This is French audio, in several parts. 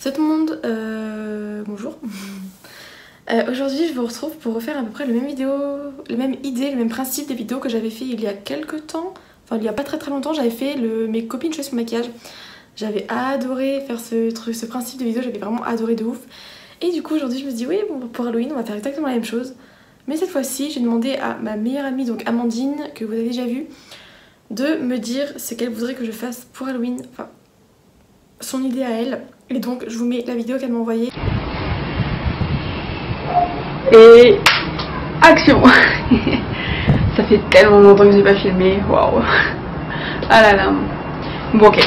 Salut tout le monde, bonjour. Aujourd'hui je vous retrouve pour refaire à peu près le même vidéo, les mêmes idées, le même principe des vidéos que j'avais fait il y a quelques temps. Enfin il y a pas très longtemps, j'avais fait mes copines choisissent mon maquillage. J'avais adoré faire ce principe de vidéo, j'avais vraiment adoré de ouf. Et du coup aujourd'hui je me dis oui bon, pour Halloween on va faire exactement la même chose. Mais cette fois-ci j'ai demandé à ma meilleure amie, donc Amandine, que vous avez déjà vue, de me dire ce qu'elle voudrait que je fasse pour Halloween, enfin son idée à elle. Et donc je vous mets la vidéo qu'elle m'a envoyée. Et action. Ça fait tellement longtemps que j'ai pas filmé, waouh. Ah là là. Bon ok.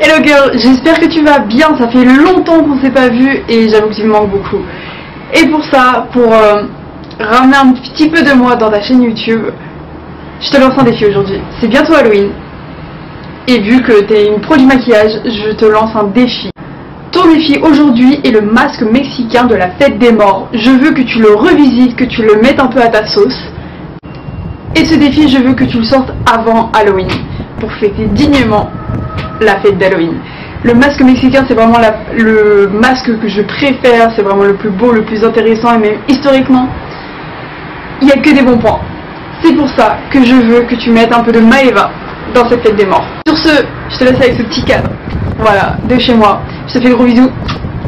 Hello girl, j'espère que tu vas bien, ça fait longtemps qu'on s'est pas vu et j'avoue que tu me manques beaucoup. Et pour ça, pour ramener un petit peu de moi dans ta chaîne YouTube, je te lance un défi aujourd'hui. C'est bientôt Halloween. Et vu que t'es une pro du maquillage, je te lance un défi. Ton défi aujourd'hui est le masque mexicain de la fête des morts. Je veux que tu le revisites, que tu le mettes un peu à ta sauce. Et ce défi, je veux que tu le sortes avant Halloween, pour fêter dignement la fête d'Halloween. Le masque mexicain, c'est vraiment le masque que je préfère, c'est vraiment le plus beau, le plus intéressant, et même historiquement, il n'y a que des bons points. C'est pour ça que je veux que tu mettes un peu de Maeva dans cette fête des morts. Sur ce, je te laisse avec ce petit cadre, voilà, de chez moi. Je te fais de gros bisous,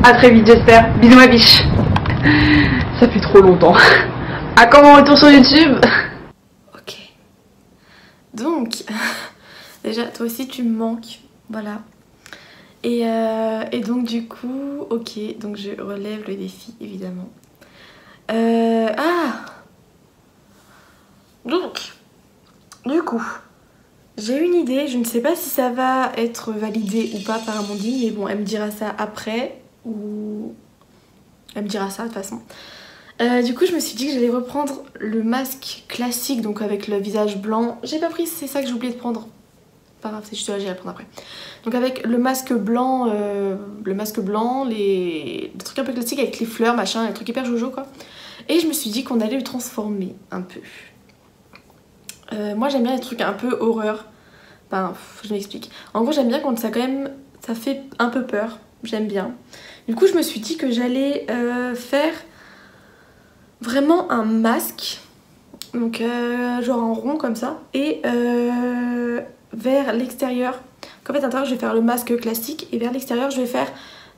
à très vite j'espère. Bisous ma biche. Ça fait trop longtemps. À quand mon retour sur YouTube? Ok. Donc, déjà toi aussi tu me manques, voilà. Et donc du coup, ok, donc je relève le défi évidemment. Donc, du coup, j'ai une idée, je ne sais pas si ça va être validé ou pas par Amandine, mais bon, elle me dira ça après, ou... Elle me dira ça de toute façon. Du coup, je me suis dit que j'allais reprendre le masque classique, donc avec le visage blanc. J'ai pas pris, c'est ça que j'ai oublié de prendre. Pas grave, c'est juste là, j'irai le prendre après. Donc avec le masque blanc, les trucs un peu classiques avec les fleurs, machin, les trucs hyper jojo quoi. Et je me suis dit qu'on allait le transformer un peu. Moi j'aime bien les trucs un peu horreur. Enfin, je m'explique. En gros, j'aime bien quand ça quand même, ça fait un peu peur. J'aime bien. Du coup, je me suis dit que j'allais faire vraiment un masque. Donc genre en rond comme ça. Et vers l'extérieur. En fait, à l'intérieur, je vais faire le masque classique. Et vers l'extérieur, je vais faire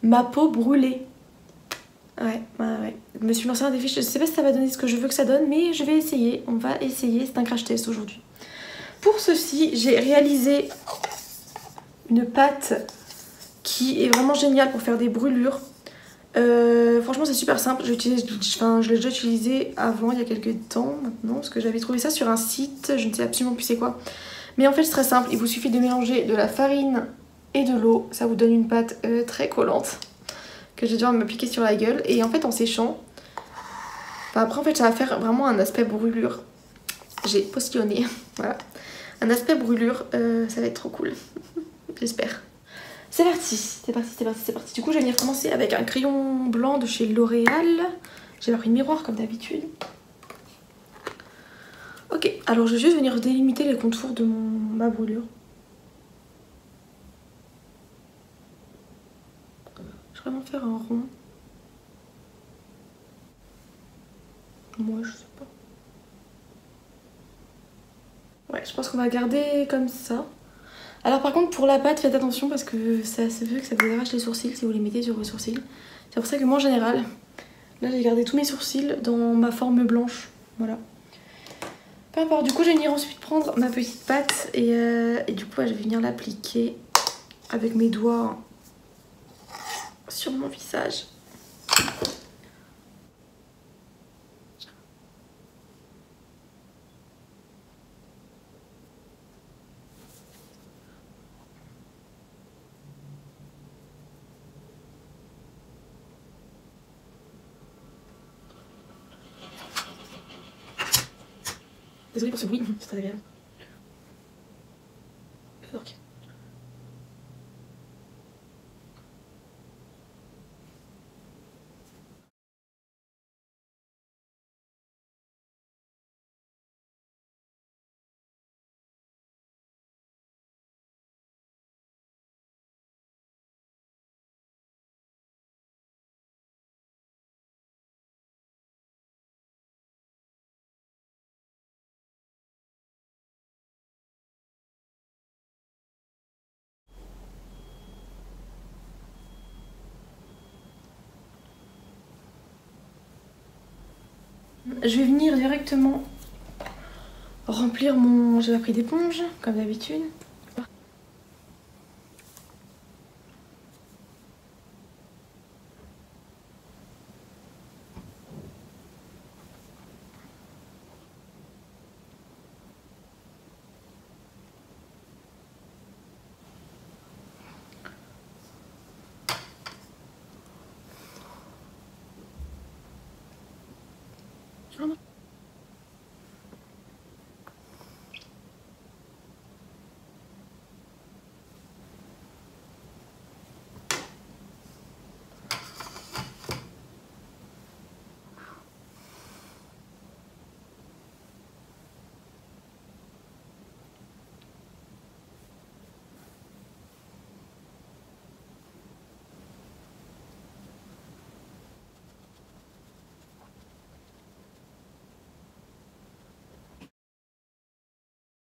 ma peau brûlée. Ouais. Je me suis lancé un défi. Je sais pas si ça va donner ce que je veux que ça donne. Mais je vais essayer. On va essayer. C'est un crash test aujourd'hui. Pour ceci, j'ai réalisé une pâte qui est vraiment géniale pour faire des brûlures. Franchement c'est super simple, je l'ai déjà utilisé avant il y a quelques temps maintenant parce que j'avais trouvé ça sur un site, je ne sais absolument plus c'est quoi. Mais en fait c'est très simple, il vous suffit de mélanger de la farine et de l'eau, ça vous donne une pâte très collante que j'ai dû m'appliquer sur la gueule et en fait en séchant, après en fait ça va faire vraiment un aspect brûlure. J'ai postillonné, voilà. Un aspect brûlure, ça va être trop cool, j'espère. C'est parti, c'est parti. Du coup, je vais venir commencer avec un crayon blanc de chez L'Oréal. J'ai pas pris de miroir comme d'habitude. Ok, alors je vais juste venir délimiter les contours de ma brûlure. Je vais vraiment faire un rond. Moi, je sais pas. Ouais, je pense qu'on va garder comme ça. Alors par contre, pour la pâte, faites attention parce que ça se veut que ça vous arrache les sourcils si vous les mettez sur vos sourcils. C'est pour ça que moi, en général, là, j'ai gardé tous mes sourcils dans ma forme blanche. Voilà. Peu importe, du coup je vais venir ensuite prendre ma petite pâte et du coup je vais venir l'appliquer avec mes doigts sur mon visage. Désolée pour ce bruit, c'est très agréable. Ok. je vais venir directement remplir mon... J'ai pas pris d'éponge, comme d'habitude.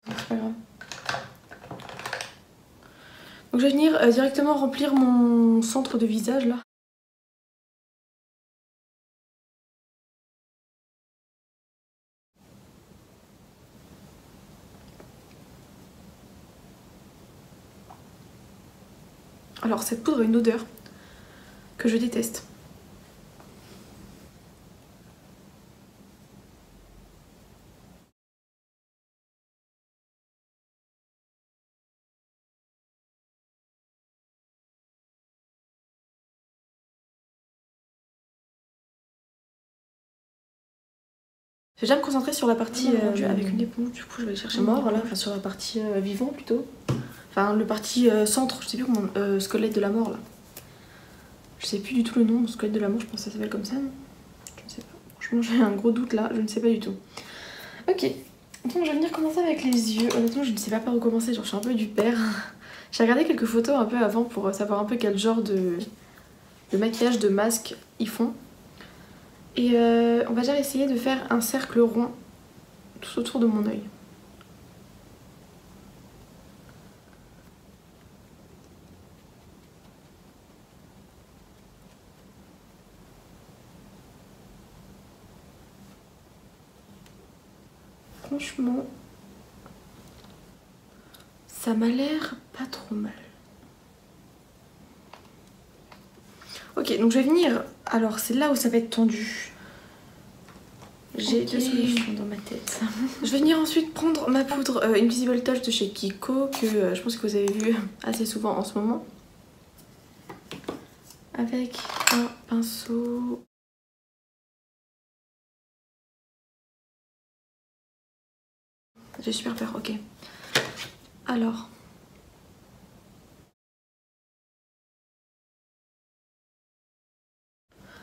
C'est pas grave. Donc je vais venir directement remplir mon centre de visage là. Alors cette poudre a une odeur que je déteste. Je vais déjà me concentrer sur la partie avec une éponge, du coup je vais aller chercher mort là, enfin sur la partie vivant plutôt. Enfin le parti centre, je sais plus comment, squelette de la mort là. Je sais plus du tout le nom, squelette de la mort, je pense que ça s'appelle comme ça, non? Je ne sais pas. Franchement j'ai un gros doute là, je ne sais pas du tout. Ok, donc je vais venir commencer avec les yeux. Honnêtement je ne sais pas par où commencer, genre je suis un peu du père. J'ai regardé quelques photos un peu avant pour savoir un peu quel genre de maquillage, de masque ils font. Et on va déjà essayer de faire un cercle rond tout autour de mon œil. Franchement, ça m'a l'air pas trop mal. Ok, donc je vais venir... Alors c'est là où ça va être tendu. J'ai deux solutions dans ma tête. Je vais venir ensuite prendre ma poudre Invisible Touch de chez Kiko, que je pense que vous avez vu assez souvent en ce moment. Avec un pinceau... J'ai super peur, ok. Alors...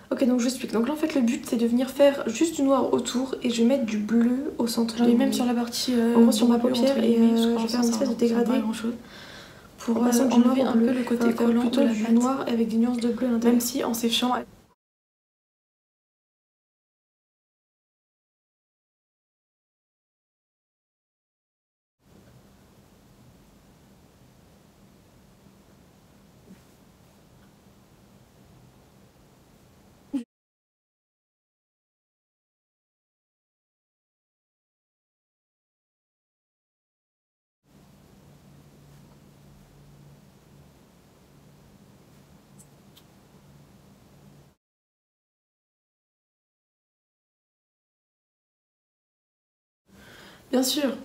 Ok, donc je vous explique. Donc là en fait le but c'est de venir faire juste du noir autour et je vais mettre du bleu au centre. Je vais même sur la partie en gros sur ma paupière et je vais faire une espèce de dégradé pour enlever un peu le côté collant plutôt du noir avec des nuances de bleu à l'intérieur. Même si en séchant... Bien sûr,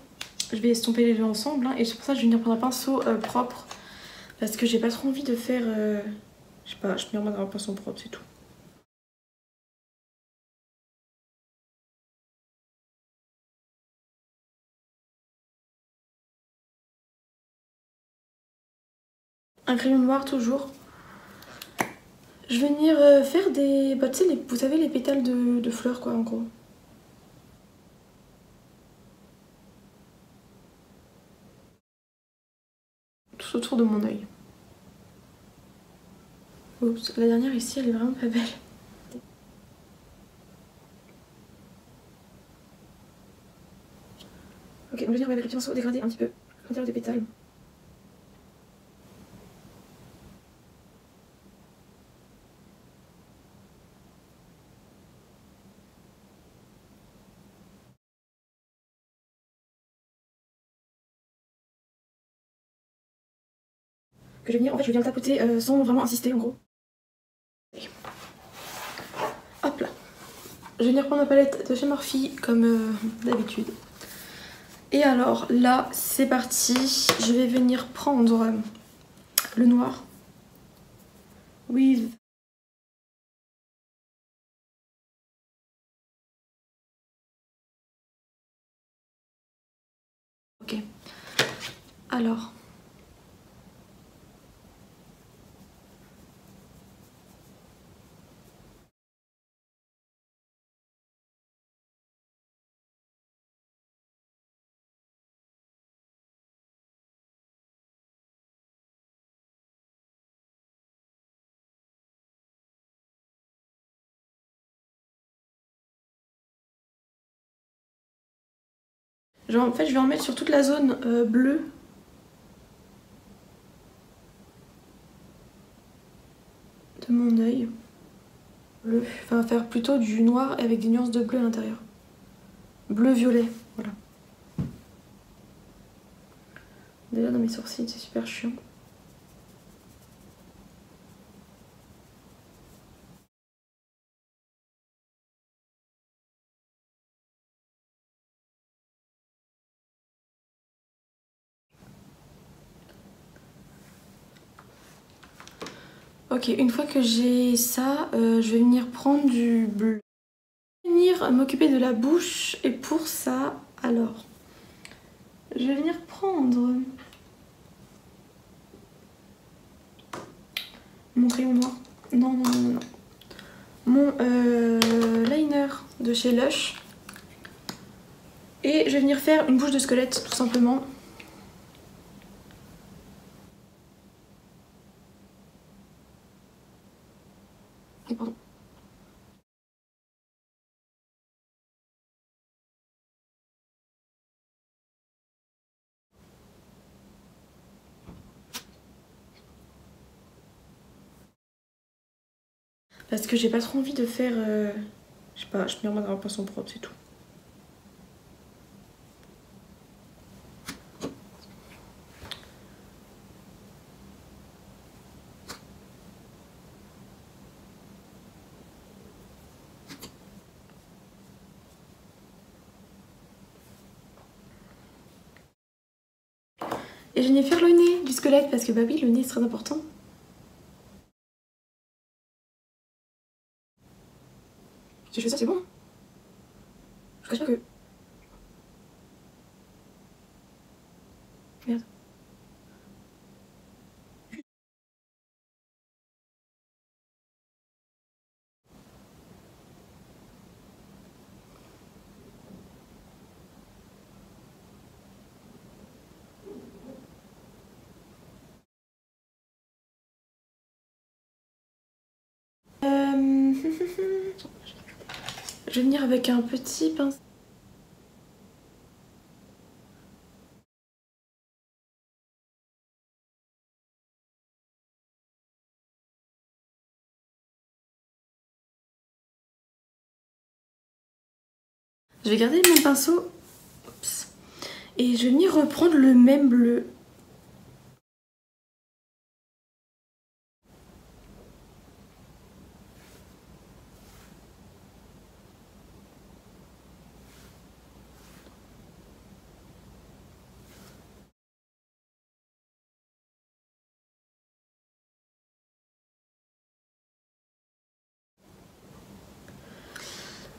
je vais estomper les deux ensemble hein, et c'est pour ça que je vais venir prendre un pinceau propre parce que j'ai pas trop envie de faire... je sais pas, je vais venir prendre un pinceau propre, c'est tout. Un crayon noir toujours. Je vais venir faire des... Bah, tu sais, vous savez les pétales de fleurs quoi en gros. Tout autour de mon œil. Oups, la dernière ici elle est vraiment pas belle. Ok, donc je vais venir avec le petit pinceau dégrader un petit peu l'intérieur des pétales. que je vais venir, en fait je vais venir le tapoter sans vraiment insister en gros. Hop là. Je vais venir prendre ma palette de chez Morphe comme d'habitude. Et alors là c'est parti, je vais venir prendre le noir. Oui. Ok. Alors. Genre, en fait je vais en mettre sur toute la zone bleue. De mon œil. Bleu. Enfin faire plutôt du noir avec des nuances de bleu à l'intérieur. Bleu-violet, voilà. Déjà dans mes sourcils c'est super chiant. Ok, une fois que j'ai ça, je vais venir prendre du bleu. Je vais venir m'occuper de la bouche et pour ça, alors, je vais venir prendre mon crayon noir. Non, non, non, non, non. Mon liner de chez Lush. Et je vais venir faire une bouche de squelette tout simplement. Et pardon. Parce que j'ai pas trop envie de faire... je sais pas, je me remets dans un poisson propre, c'est tout. Et je vais venir faire le nez du squelette parce que bah oui, le nez c'est très important. Si je fais ça, c'est bon. Je cache pas que... Merde. Je vais venir avec un petit pinceau. Je vais garder mon pinceau. Oups. Et je vais venir reprendre le même bleu.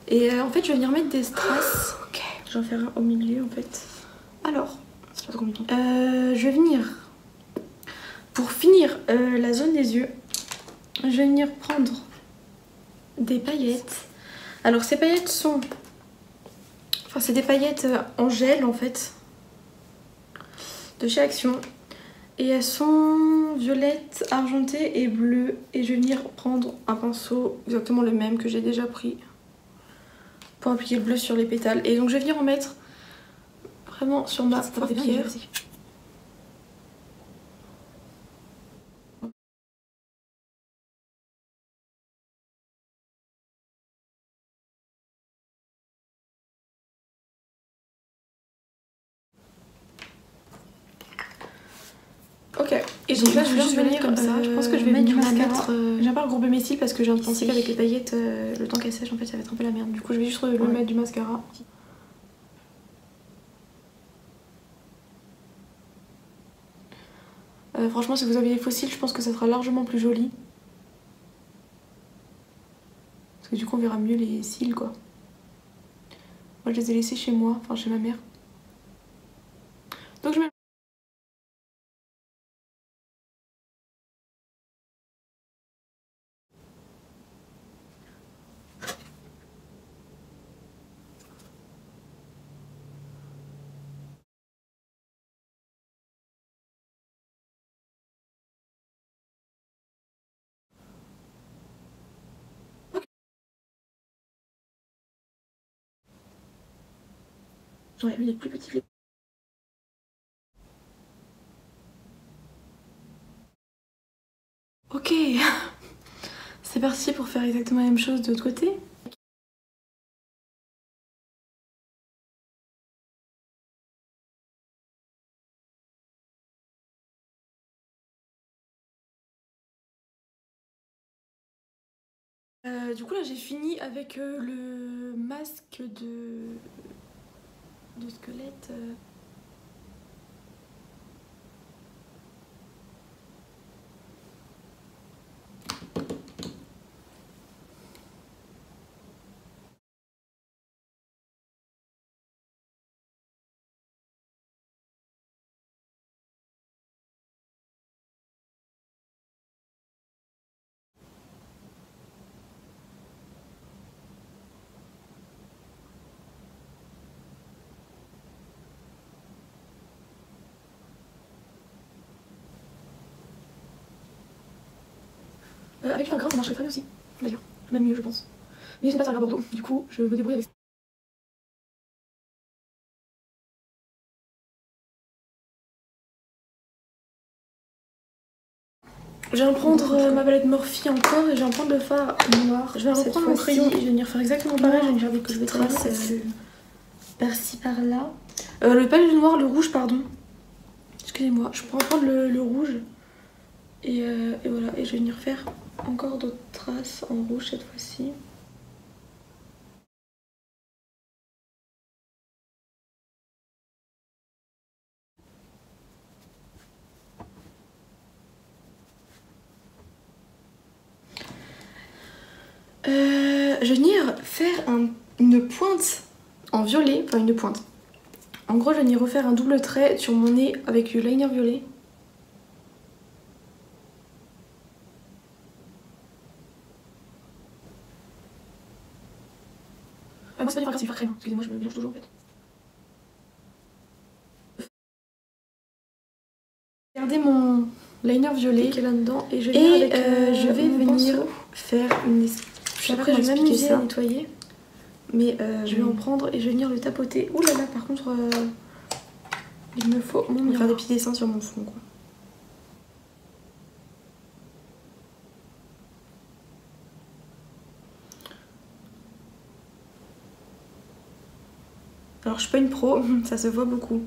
Et en fait, je vais venir mettre des strass. Ok. Je vais en faire un au milieu en fait. Alors, c'est pas trop compliqué. Je vais venir, pour finir la zone des yeux, je vais venir prendre des paillettes. Alors ces paillettes sont... Enfin c'est des paillettes en gel en fait. De chez Action. Et elles sont violettes, argentées et bleues. Et je vais venir prendre un pinceau exactement le même que j'ai déjà pris. Pour appliquer le bleu sur les pétales. Et donc je vais venir en mettre vraiment sur ma paupière. Ok, Ok, donc là je vais juste venir comme ça. je pense que je vais mettre venir du la mascara. mettre. J'ai pas regroupé mes cils parce que j'ai pensé Ici. qu'avec les paillettes, le temps qu'elles sèchent en fait ça va être un peu la merde. Du coup je vais juste le mettre du mascara. Franchement si vous avez des faux cils je pense que ça sera largement plus joli. Parce que du coup on verra mieux les cils quoi. Moi je les ai laissés chez moi, enfin chez ma mère. Donc je mets... Ouais, lui il est plus petit. Ok, c'est parti pour faire exactement la même chose de l'autre côté. Du coup là j'ai fini avec le masque de squelette. Avec du fard gras ça marcherait très bien aussi, d'ailleurs. Même mieux je pense. Mais je n'ai pas de fard gras Bordeaux, du coup je me débrouille avec ça. Je viens prendre ma palette Morphe encore et je viens prendre le fard noir. Je vais reprendre mon crayon et je vais venir faire exactement pareil. Je vais venir faire des petites traces par-ci par-là. Pas le noir, le rouge, pardon. Excusez-moi, je peux reprendre le rouge. Et voilà, et je vais venir faire encore d'autres traces en rouge cette fois-ci. Je vais venir faire une pointe en violet, enfin une pointe. En gros, je vais venir refaire un double trait sur mon nez avec du liner violet. Ah, moi c'est pas du fard gras, c'est du fard crème. Excusez-moi, je me mélange toujours en fait. Regardez mon liner violet qui est là-dedans et je vais venir, je vais venir faire une... Après je vais m'amuser à nettoyer. Mais je vais en prendre et je vais venir le tapoter. Ouh là là, par contre, il me faut mon miroir. Faire des petits dessins sur mon fond quoi. Alors je suis pas une pro, ça se voit beaucoup.